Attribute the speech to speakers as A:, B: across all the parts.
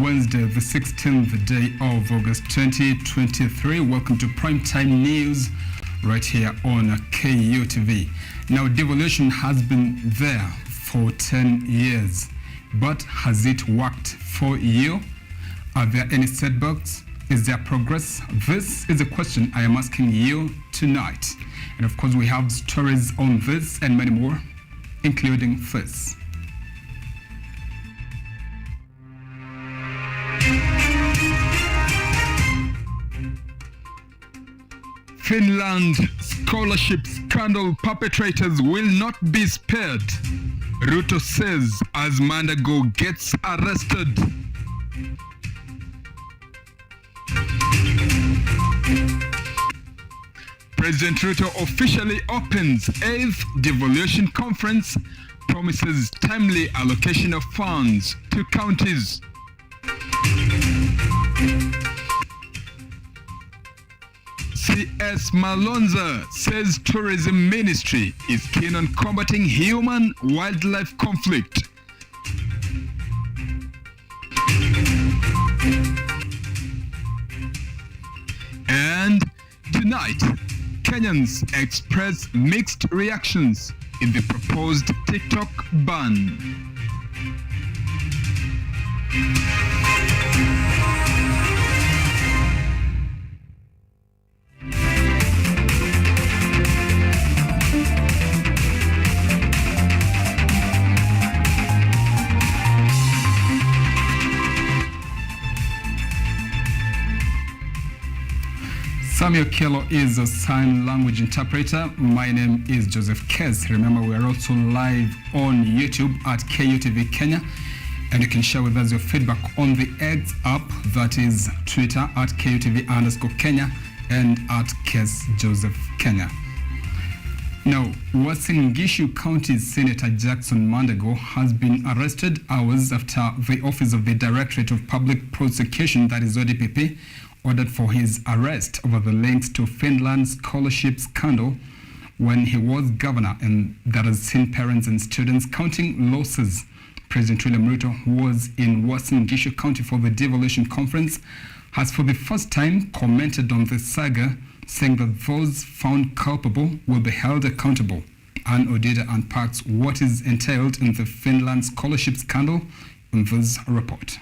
A: Wednesday, the 16th day of August 2023. Welcome to Primetime News right here on KUTV. Now, devolution has been there for 10 years, but has it worked for you? Are there any setbacks? Is there progress? This is a question I am asking you tonight. And of course, we have stories on this and many more, including this. Finland scholarship scandal perpetrators will not be spared, Ruto says as Mandago gets arrested. President Ruto officially opens 8th devolution conference, promises timely allocation of funds to counties. CS Malonza says tourism ministry is keen on combating human-wildlife conflict. And tonight, Kenyans express mixed reactions in the proposed TikTok ban. Samuel Kello is a sign language interpreter. My name is Joseph Kez. Remember, we are also live on YouTube at KUTV Kenya, and you can share with us your feedback on the X app, that is Twitter at KUTV_Kenya and at Kez Joseph Kenya. Now, Uasin Gishu County Senator Jackson Mandago has been arrested hours after the Office of the Directorate of Public Prosecution, that is ODPP, ordered for his arrest over the links to Finland's scholarship scandal when he was governor, and that has seen parents and students counting losses. President William Ruto, who was in Uasin Gishu County for the devolution conference, has for the first time commented on the saga, saying that those found culpable will be held accountable. Ann Odida unpacks what is entailed in the Finland scholarship scandal in this report.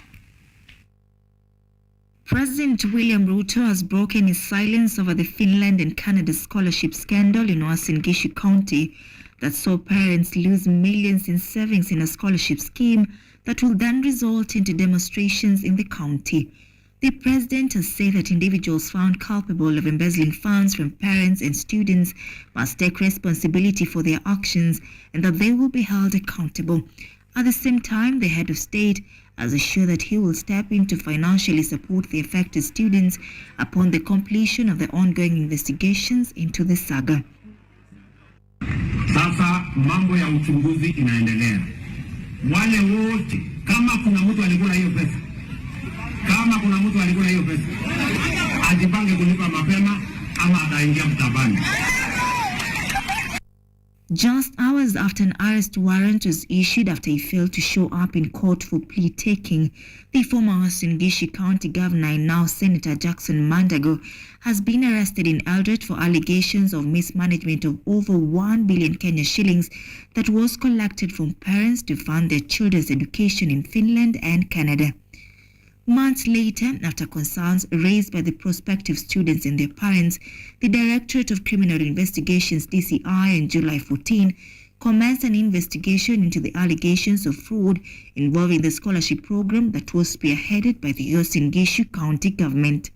B: President William Ruto has broken his silence over the Finland and Canada scholarship scandal in Uasin Gishu County that saw parents lose millions in savings in a scholarship scheme that will then result into demonstrations in the county. The president has said that individuals found culpable of embezzling funds from parents and students must take responsibility for their actions and that they will be held accountable. At the same time, the head of state has assured that he will step in to financially support the affected students upon the completion of the ongoing investigations into the saga.
C: Sasa mambo ya uchunguzi inaendelea. Wale wote, kama kuna mtu alikula hiyo pesa, ajipange kulipa mapema ama ataingia mtabani.
B: Just hours after an arrest warrant was issued after he failed to show up in court for plea taking, the former Uasin Gishu County Governor and now Senator Jackson Mandago has been arrested in Eldoret for allegations of mismanagement of over 1 billion Kenya shillings that was collected from parents to fund their children's education in Finland and Canada. Months later, after concerns raised by the prospective students and their parents, the Directorate of Criminal Investigations DCI on July 14 commenced an investigation into the allegations of fraud involving the scholarship program that was spearheaded by the Uasin Gishu County government.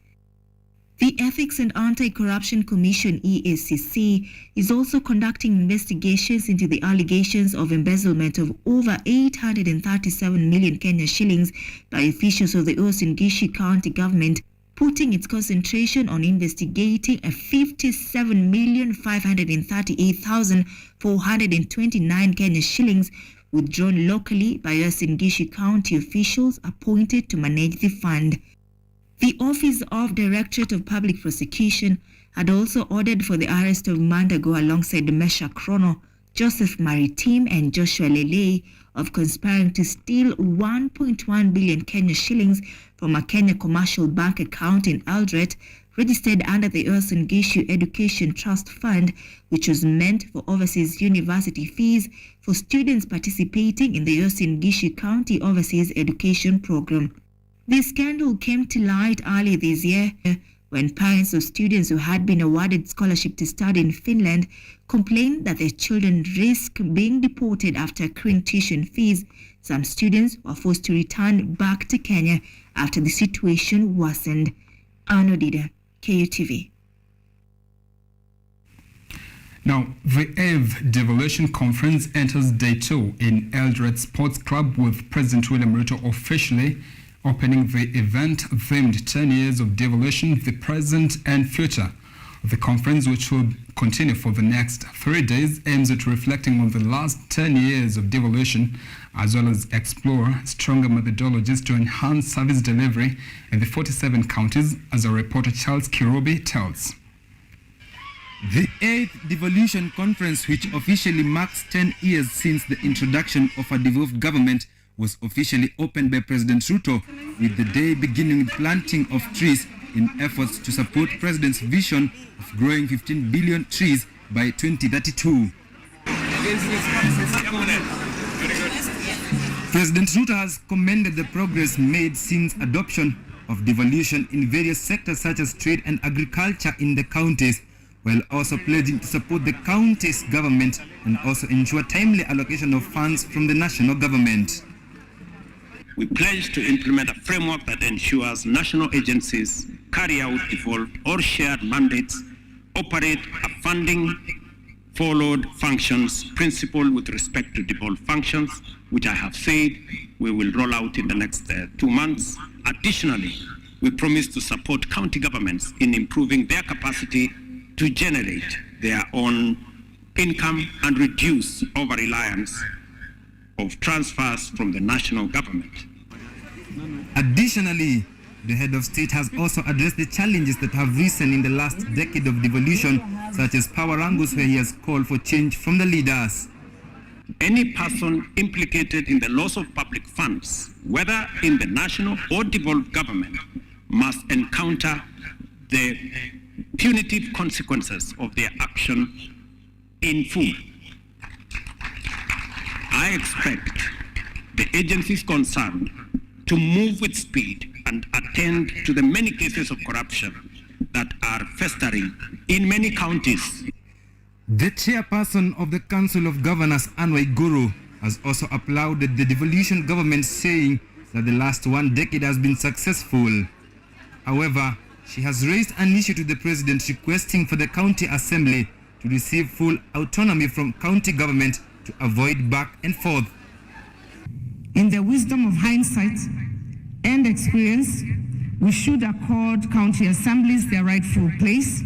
B: The Ethics and Anti-Corruption Commission EACC is also conducting investigations into the allegations of embezzlement of over 837 million Kenya shillings by officials of the Uasin Gishu County government, putting its concentration on investigating a 57,538,429 Kenya shillings withdrawn locally by Uasin Gishu County officials appointed to manage the fund. The Office of Directorate of Public Prosecution had also ordered for the arrest of Mandago alongside Mesha Krono, Joseph Maritim and Joshua Lele of conspiring to steal 1.1 billion Kenya shillings from a Kenya commercial bank account in Eldoret, registered under the Uasin Gishu Education Trust Fund, which was meant for overseas university fees for students participating in the Uasin Gishu County Overseas Education Program. The scandal came to light early this year when parents of students who had been awarded scholarship to study in Finland complained that their children risk being deported after accruing tuition fees. Some students were forced to return back to Kenya after the situation worsened. Arno Dida, KUTV.
A: Now, the EVE Devolution Conference enters day 2 in Eldoret Sports Club, with President William Ruto officially opening the event themed 10 years of devolution, the present and future. The conference, which will continue for the next 3 days, aims at reflecting on the last 10 years of devolution, as well as explore stronger methodologies to enhance service delivery in the 47 counties, as our reporter Charles Kirobi tells.
D: The 8th Devolution Conference, which officially marks 10 years since the introduction of a devolved government, was officially opened by President Ruto, with the day beginning with planting of trees in efforts to support President's vision of growing 15 billion trees by 2032. President Ruto has commended the progress made since adoption of devolution in various sectors such as trade and agriculture in the counties, while also pledging to support the county's government and also ensure timely allocation of funds from the national government.
C: We pledge to implement a framework that ensures national agencies carry out devolved or shared mandates, operate a funding followed functions principle with respect to devolved functions, which I have said we will roll out in the next 2 months. Additionally, we promise to support county governments in improving their capacity to generate their own income and reduce over-reliance of transfers from the national government.
D: Additionally, the head of state has also addressed the challenges that have risen in the last decade of devolution, such as power angles, where he has called for change from the leaders.
C: Any person implicated in the loss of public funds, whether in the national or devolved government, must encounter the punitive consequences of their action in full. I expect the agencies concerned to move with speed and attend to the many cases of corruption that are festering in many counties.
D: The chairperson of the Council of Governors, Anwai Guru, has also applauded the devolution government, saying that the last 1 decade has been successful. However, she has raised an issue to the president, requesting for the county assembly to receive full autonomy from county government to avoid back and forth.
E: In the wisdom of hindsight and experience, we should accord county assemblies their rightful place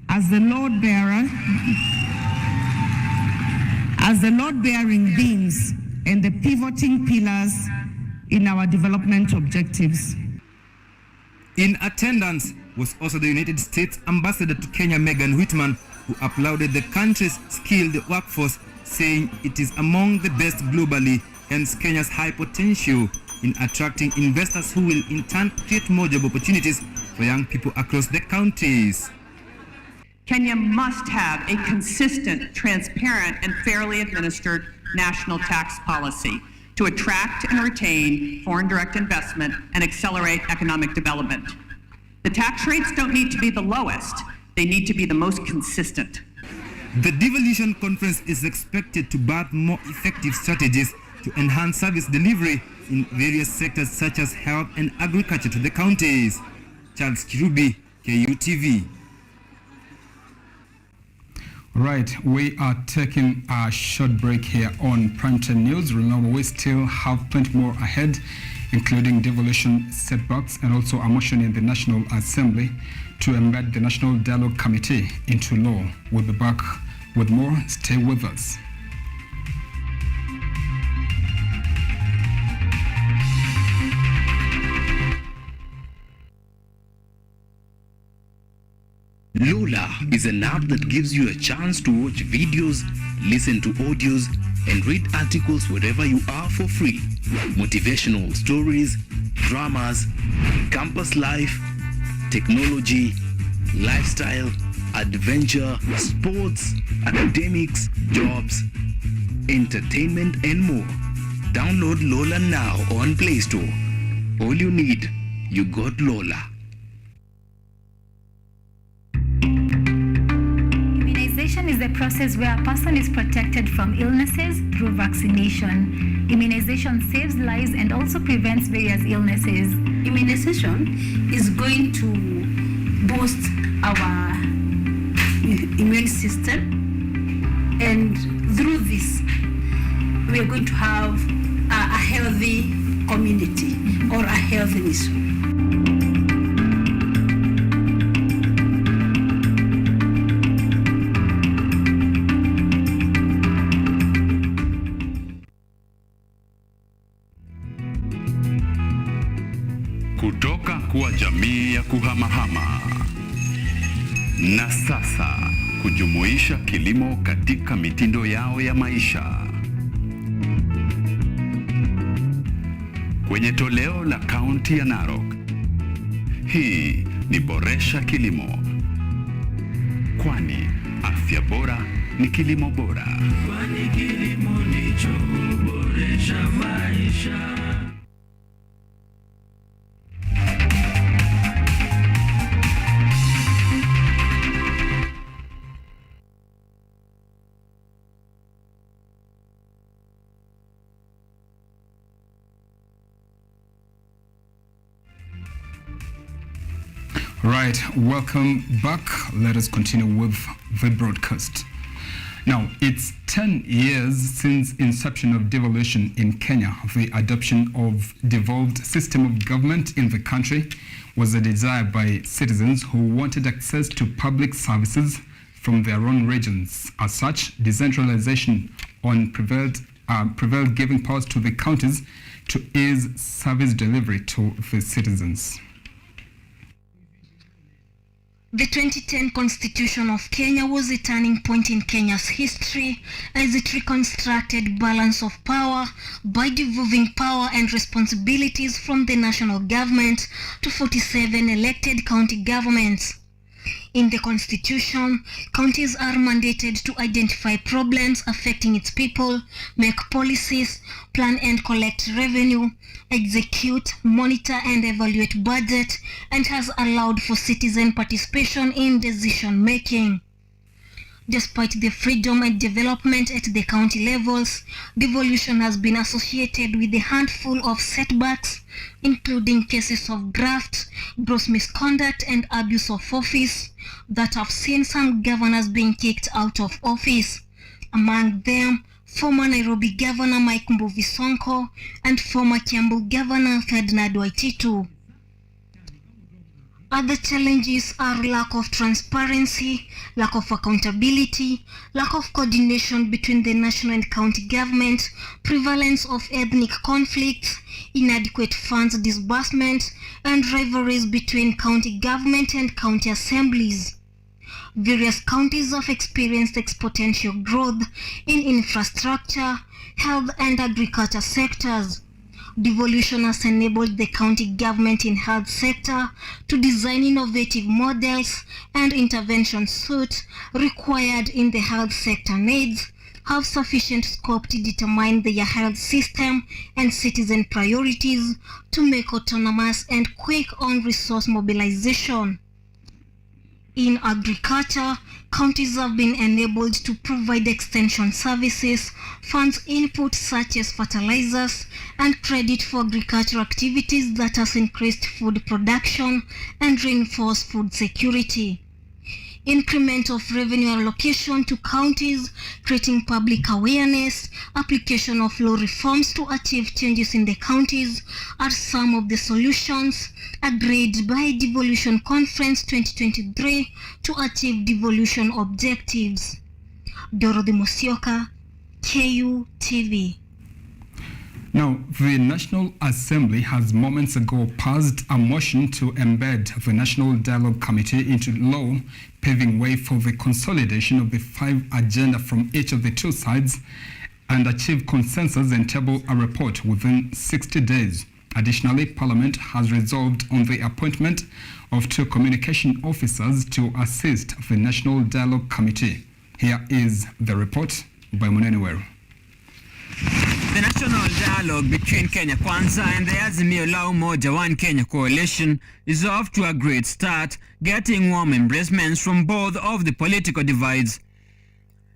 E: as the load-bearing beams and the pivoting pillars in our development objectives.
D: In attendance was also the United States Ambassador to Kenya, Megan Whitman, who applauded the country's skilled workforce, saying it is among the best globally, hence Kenya's high potential in attracting investors who will in turn create more job opportunities for young people across the counties.
F: Kenya must have a consistent, transparent, and fairly administered national tax policy to attract and retain foreign direct investment and accelerate economic development. The tax rates don't need to be the lowest, they need to be the most consistent.
D: The devolution conference is expected to birth more effective strategies to enhance service delivery in various sectors such as health and agriculture to the counties. Charles Kirubi, KUTV.
A: Right, we are taking a short break here on Primetime News. Remember, we still have plenty more ahead, including devolution setbacks and also a motion in the National Assembly to embed the National Dialogue Committee into law. We'll be back with more. Stay with us.
G: Lola is an app that gives you a chance to watch videos, listen to audios, and read articles wherever you are for free. Motivational stories, dramas, campus life, technology, lifestyle, adventure, sports, academics, jobs, entertainment, and more. Download Lola now on Play Store. All you need, you got Lola.
H: Immunization is the process where a person is protected from illnesses through vaccination. Immunization saves lives and also prevents various illnesses.
I: Immunization is going to boost our immune system, and through this we are going to have a healthy community or a healthy nation.
J: Kutoka kwa jamii ya kuhamahama na sasa kujumuisha kilimo katika mitindo yao ya maisha. Kwenye toleo la kaunti ya Narok, hii ni Boresha Kilimo, kwani afya bora ni kilimo bora. Kwani kilimo ndicho huboresha maisha.
A: Right, welcome back. Let us continue with the broadcast. Now, it's 10 years since inception of devolution in Kenya. The adoption of devolved system of government in the country was a desire by citizens who wanted access to public services from their own regions. As such, decentralization prevailed, giving powers to the counties to ease service delivery to the citizens.
K: The 2010 Constitution of Kenya was a turning point in Kenya's history as it reconstructed balance of power by devolving power and responsibilities from the national government to 47 elected county governments. In the Constitution, counties are mandated to identify problems affecting its people, make policies, plan and collect revenue, execute, monitor and evaluate budget, and has allowed for citizen participation in decision making. Despite the freedom and development at the county levels, devolution has been associated with a handful of setbacks, including cases of graft, gross misconduct, and abuse of office that have seen some governors being kicked out of office. Among them, former Nairobi Governor Mike Mbuvi Sonko and former Kiambu Governor Ferdinand Waititu. Other challenges are lack of transparency, lack of accountability, lack of coordination between the national and county government, prevalence of ethnic conflicts, inadequate funds disbursement, and rivalries between county government and county assemblies. Various counties have experienced exponential growth in infrastructure, health, and agriculture sectors. Devolution has enabled the county government in health sector to design innovative models and intervention suites required in the health sector needs, have sufficient scope to determine their health system and citizen priorities to make autonomous and quick on-resource mobilization. In agriculture, counties have been enabled to provide extension services, funds input such as fertilizers, and credit for agricultural activities that has increased food production and reinforced food security. Increment of revenue allocation to counties, creating public awareness, application of law reforms to achieve changes in the counties are some of the solutions agreed by Devolution Conference 2023 to achieve devolution objectives. Dorothy Musyoka, KUTV.
A: Now, the National Assembly has moments ago passed a motion to embed the National Dialogue Committee into law, paving way for the consolidation of the 5 agenda from each of the 2 sides and achieve consensus and table a report within 60 days. Additionally, Parliament has resolved on the appointment of 2 communication officers to assist the National Dialogue Committee. Here is the report by Munene Weru.
L: The national dialogue between Kenya Kwanza and the Azimio La Umoja One Kenya coalition is off to a great start, getting warm embracements from both of the political divides.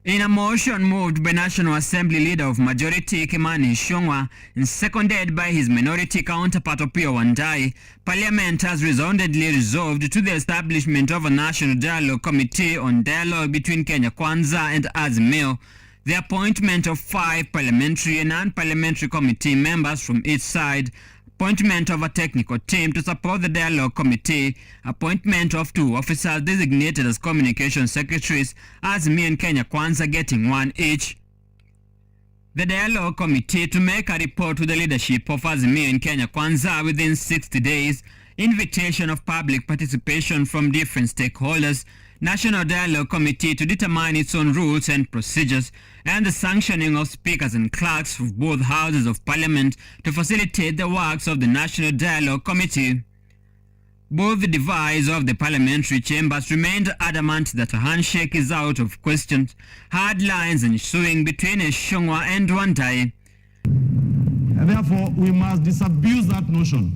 L: In a motion moved by National Assembly Leader of Majority Kimani Ichung'wah and seconded by his minority counterpart Opiyo Wandayi, Parliament has resoundingly resolved to the establishment of a National Dialogue Committee on dialogue between Kenya Kwanza and Azimio, the appointment of 5 parliamentary and non-parliamentary committee members from each side, appointment of a technical team to support the dialogue committee, appointment of 2 officers designated as communication secretaries, Azimio and Kenya Kwanza getting 1 each. The dialogue committee to make a report to the leadership of Azimio and Kenya Kwanza within 60 days, invitation of public participation from different stakeholders, National Dialogue Committee to determine its own rules and procedures, and the sanctioning of speakers and clerks of both houses of parliament to facilitate the works of the National Dialogue Committee. Both the divides of the parliamentary chambers remained adamant that a handshake is out of question, hard lines ensuing between Ichung'wah and Wandayi.
M: Therefore, we must disabuse that notion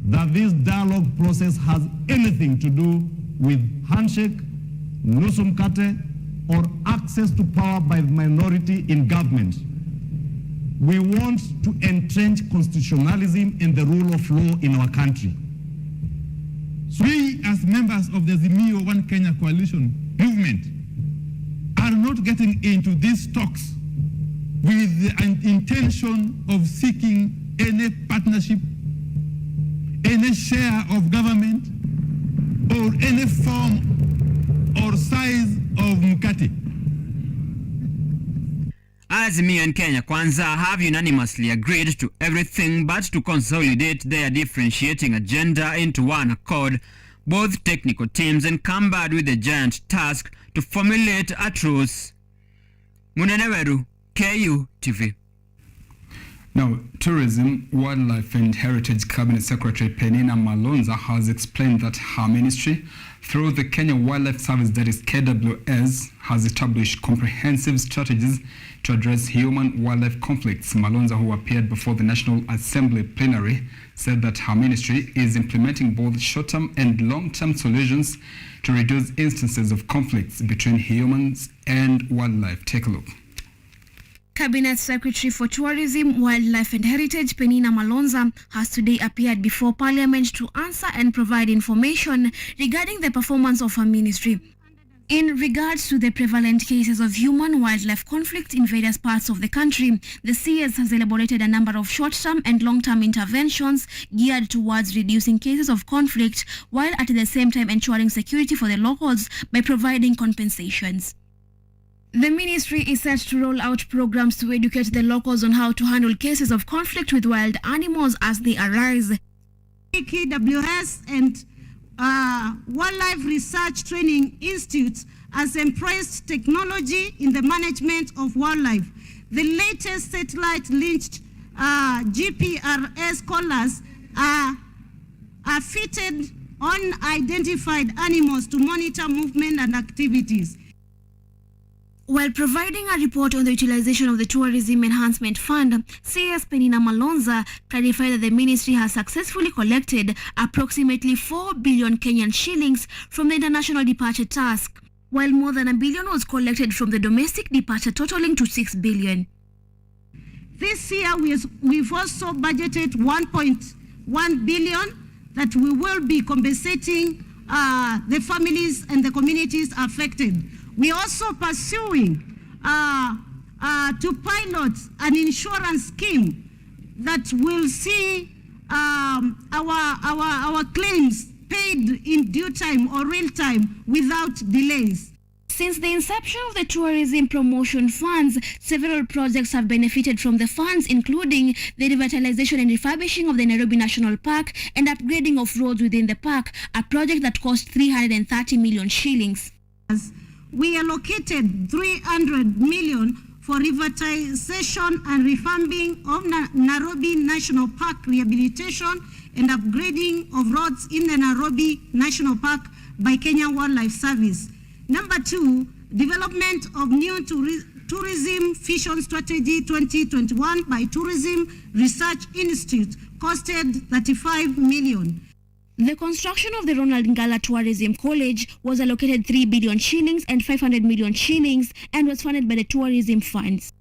M: that this dialogue process has anything to do with handshake, nusu mkate, or access to power by the minority in government. We want to entrench constitutionalism and the rule of law in our country.
N: So we, as members of the Azimio One Kenya coalition movement, are not getting into these talks with an intention of seeking any partnership, any share of government, or any form or size of mkate.
L: Azimio and Kenya Kwanza have unanimously agreed to everything but to consolidate their differentiating agenda into one accord. Both technical teams encumbered with the giant task to formulate a truce. Munene Weru, KUTV.
A: Now, Tourism, Wildlife and Heritage Cabinet Secretary Penina Malonza has explained that her ministry, through the Kenya Wildlife Service, that is KWS, has established comprehensive strategies to address human-wildlife conflicts. Malonza, who appeared before the National Assembly plenary, said that her ministry is implementing both short-term and long-term solutions to reduce instances of conflicts between humans and wildlife. Take a look.
O: Cabinet Secretary for Tourism, Wildlife and Heritage Penina Malonza has today appeared before Parliament to answer and provide information regarding the performance of her ministry. In regards to the prevalent cases of human-wildlife conflict in various parts of the country, the CS has elaborated a number of short-term and long-term interventions geared towards reducing cases of conflict while at the same time ensuring security for the locals by providing compensations. The ministry is set to roll out programs to educate the locals on how to handle cases of conflict with wild animals as they arise.
P: KWS and Wildlife Research Training Institutes has embraced technology in the management of wildlife. The latest satellite-linked GPRS collars are fitted on identified animals to monitor movement and activities.
O: While providing a report on the utilization of the Tourism Enhancement Fund, CS Penina Malonza clarified that the ministry has successfully collected approximately 4 billion Kenyan shillings from the international departure task, while more than $1 billion was collected from the domestic departure, totaling to 6 billion.
P: This year we've also budgeted 1.1 billion that we will be compensating the families and the communities affected. We are also pursuing to pilot an insurance scheme that will see our claims paid in due time or real time without delays.
O: Since the inception of the tourism promotion funds, several projects have benefited from the funds, including the revitalization and refurbishing of the Nairobi National Park and upgrading of roads within the park, a project that cost 330 million shillings.
P: We allocated 300 million for revitalization and refurbishing of Nairobi National Park rehabilitation and upgrading of roads in the Nairobi National Park by Kenya Wildlife Service. Number 2, development of new tourism vision strategy 2021 by Tourism Research Institute costed 35 million.
O: The construction of the Ronald Ngala Tourism College was allocated 3 billion shillings and 500 million shillings and was funded by the tourism funds.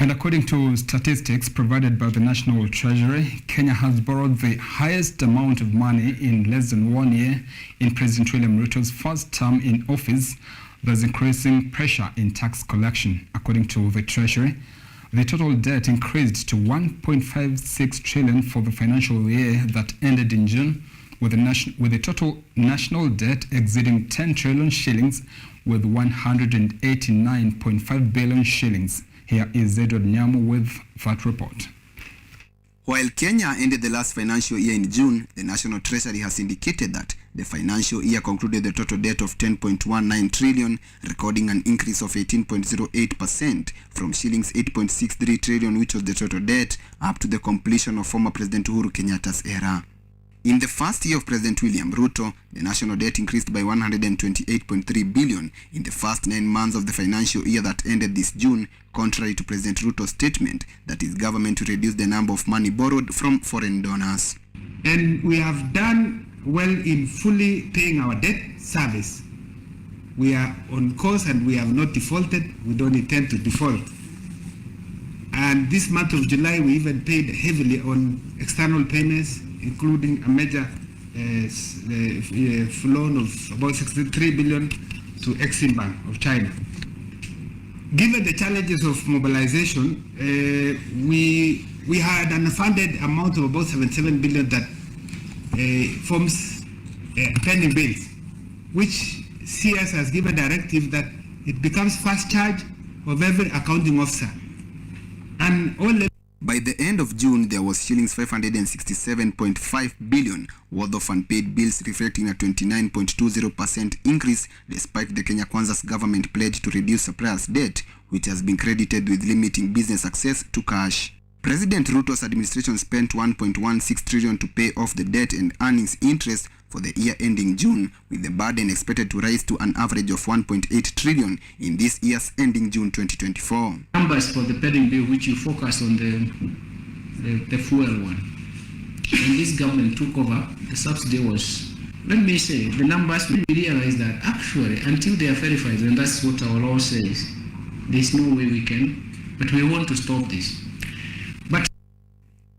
A: And according to statistics provided by the National Treasury, Kenya has borrowed the highest amount of money in less than 1 year in President William Ruto's first term in office, thus increasing pressure in tax collection. According to the Treasury, the total debt increased to 1.56 trillion for the financial year that ended in June, with the total national debt exceeding 10 trillion shillings with 189.5 billion shillings. Here is Edward Nyamu with that report.
Q: While Kenya ended the last financial year in June, the National Treasury has indicated that the financial year concluded the total debt of 10.19 trillion, recording an increase of 18.08% from shillings 8.63 trillion, which was the total debt, up to the completion of former President Uhuru Kenyatta's era. In the first year of President William Ruto, the national debt increased by 128.3 billion in the first 9 months of the financial year that ended this June, contrary to President Ruto's statement that his government will reduce the number of money borrowed from foreign donors.
R: And we have done well in fully paying our debt service. We are on course and we have not defaulted. We don't intend to default. And this month of July, we even paid heavily on external payments, including a major loan of about 63 billion to Exim Bank of China. Given the challenges of mobilization, we had an unfunded amount of about 77 billion that forms pending bills, which CS has given a directive that it becomes first charge of every accounting officer. And all
Q: by the end of June, there was shillings 567.5 billion worth of unpaid bills, reflecting a 29.20% increase despite the Kenya Kwanza's government pledge to reduce suppliers' debt, which has been credited with limiting business access to cash. President Ruto's administration spent 1.16 trillion to pay off the debt and earnings interest for the year ending June, with the burden expected to rise to an average of 1.8 trillion in this year's ending June 2024.
S: Numbers for the pending bill, which you focus on the fuel one. When this government took over, the subsidy was, let me say, the numbers, we realize that actually, until they are verified, and that's what our law says, there's no way we can, but we want to stop this. But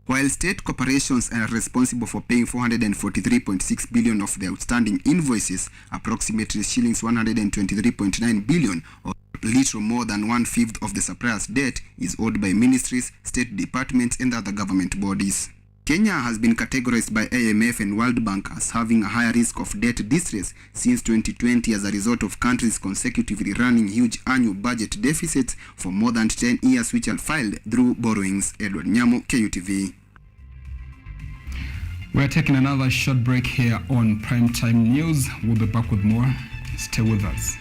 Q: while state corporations are responsible for paying 443.6 billion of the outstanding invoices, approximately shillings 123.9 billion, or little more than 1/5 of the supplier's debt, is owed by ministries, state departments, and other government bodies. Kenya has been categorized by IMF and World Bank as having a higher risk of debt distress since 2020 as a result of countries consecutively running huge annual budget deficits for more than 10 years, which are filed through borrowings. Edward Nyamu, KUTV.
A: We're taking another short break here on Primetime News. We'll be back with more. Stay with us.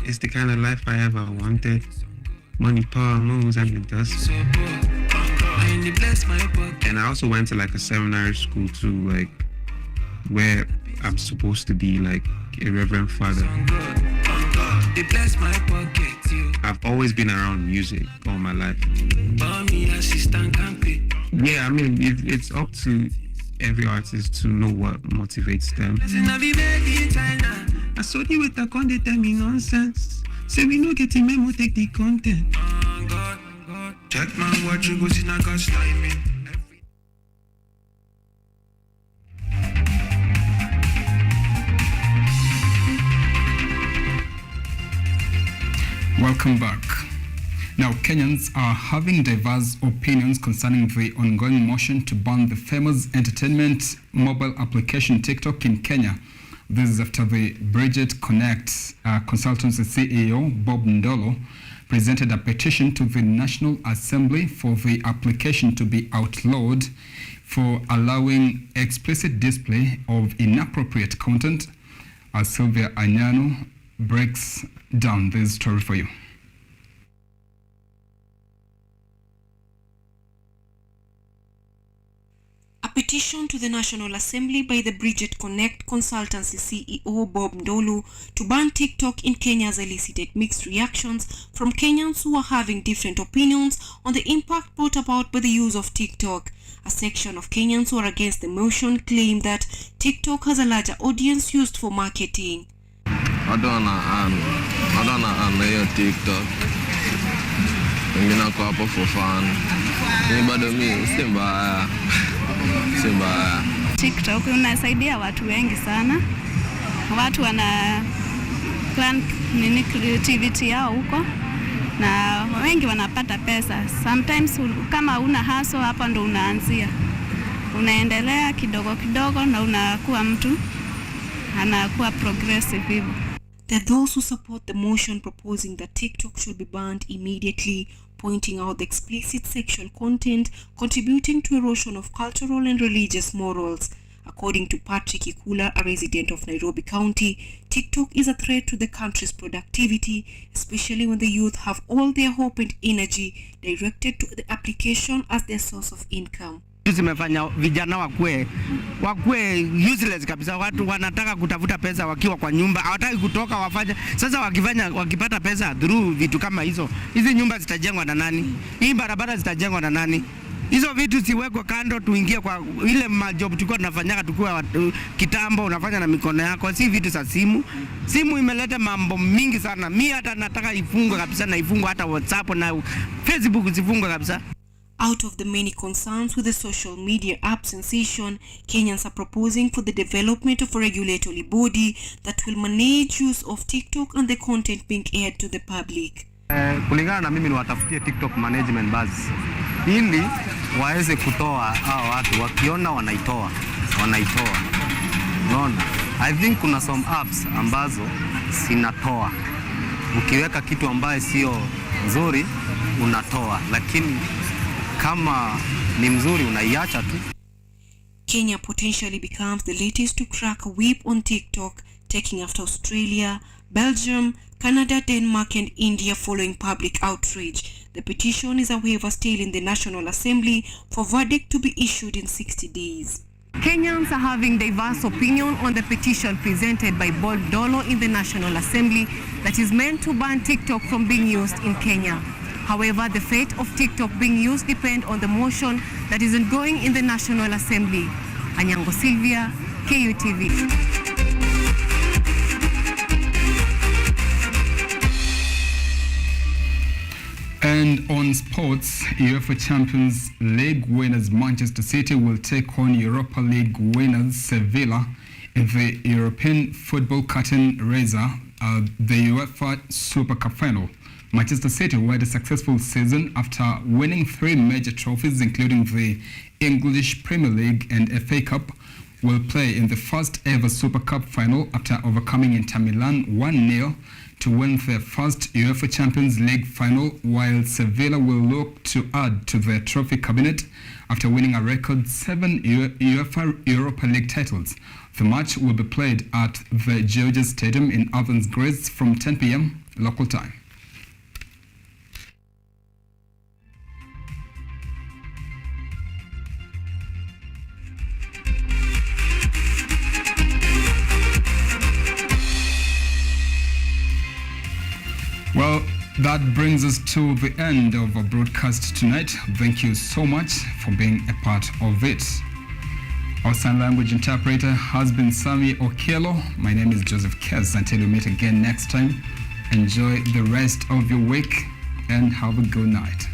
T: It's the kind of life I ever wanted. Money, power, moves, and the dust. And I also went to like a seminary school too, like where I'm supposed to be like a reverend father. I've always been around music all my life. Yeah, I mean, it's up to every artist to know what motivates them. I saw you with the content, tell me nonsense. Say we no get in memo, take the content. Check my watch, you go see na God's timing.
A: Welcome back. Now, Kenyans are having diverse opinions concerning the ongoing motion to ban the famous entertainment mobile application TikTok in Kenya. This is after the Bridget Connect consultancy CEO, Bob Ndolo, presented a petition to the National Assembly for the application to be outlawed for allowing explicit display of inappropriate content. As Sylvia Anyano breaks down this story for you.
U: A petition to the National Assembly by the Bridget Connect consultancy CEO Bob Ndolo to ban TikTok in Kenya has elicited mixed reactions from Kenyans who are having different opinions on the impact brought about by the use of TikTok. A section of Kenyans who are against the motion claim that TikTok has a larger audience used for marketing.
V: I don't know hiyo TikTok. Wengine wako hapo for fun. Mimi bado si mbaya.
W: TikTok unasaidia watu wengi sana. Watu wana plan creativity yao huko na wengi wanapata pesa. Sometimes kama una hustle hapa ndo unaanzia. Unaendelea kidogo kidogo na unakuwa mtu anakuwa progressive hivyo.
U: There are those who support the motion proposing that TikTok should be banned immediately, pointing out the explicit sexual content contributing to erosion of cultural and religious morals. According to Patrick Ikula, a resident of Nairobi County, TikTok is a threat to the country's productivity, especially when the youth have all their hope and energy directed to the application as their source of income.
X: Zimefanya vijana wakue useless kabisa. Watu wanataka kutafuta pesa wakiwa kwa nyumba, hawataki kutoka wafanya. Sasa wakipata pesa through vitu kama hizo, hizi nyumba zitajengwa na nani? Hii barabara zitajengwa na nani? Hizo vitu siwekwe kando, tuingie kwa ile majob tulikuwa tunafanyaka tukiwa kitambo, unafanya na mikono yako, si vitu za simu. Simu imeleta mambo mingi sana. Mimi hata nataka ifungwe kabisa, na ifungwe hata WhatsApp na Facebook zifungwe kabisa.
U: Out of the many concerns with the social media app sensation, Kenyans are proposing for the development of a regulatory body that will manage use of TikTok and the content being aired to the public.
X: Kulingana na mimi niwatafutie TikTok management buzz ili waweze kutoa hao watu wakiona wanaitoa. Unaona? I think kuna some apps ambazo zinatoa. Ukiweka kitu ambaye sio nzuri unatoa, lakini kama ni mzuri unaiacha tu.
U: Kenya potentially becomes the latest to crack a whip on TikTok, taking after Australia, Belgium, Canada, Denmark and India following public outrage. The petition is however still in the National Assembly for verdict to be issued in 60 days. Kenyans are having diverse opinion on the petition presented by Bob Ndolo in the National Assembly that is meant to ban TikTok from being used in Kenya. However, the fate of TikTok being used depends on the motion that is ongoing in the National Assembly. Anyango Sylvia, KUTV.
A: And on sports, UEFA Champions League winners Manchester City will take on Europa League winners Sevilla in the European football curtain raiser, the UEFA Super Cup final. Manchester City, who had a successful season after winning 3 major trophies, including the English Premier League and FA Cup, will play in the first ever Super Cup final after overcoming Inter Milan 1-0 to win their first UEFA Champions League final, while Sevilla will look to add to their trophy cabinet after winning a record 7 UEFA Europa League titles. The match will be played at the Georges Stadium in Athens, Greece from 10 p.m. local time. Well, that brings us to the end of our broadcast tonight. Thank you so much for being a part of it. Our sign language interpreter has been Sami Okello. My name is Joseph Kez. Until we meet again next time, enjoy the rest of your week and have a good night.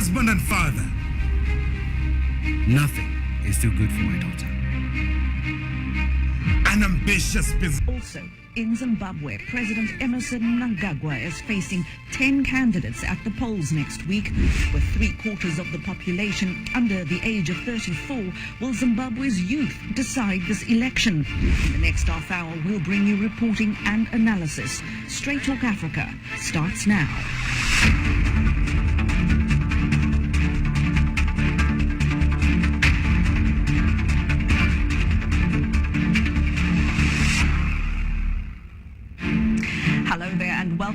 B: Husband and father. Nothing is too good for my daughter. An ambitious business.
C: Also, in Zimbabwe, President Emerson Mnangagwa is facing 10 candidates at the polls next week. With 3/4 of the population under the age of 34, will Zimbabwe's youth decide this election? In the next half hour, we'll bring you reporting and analysis. Straight Talk Africa starts now.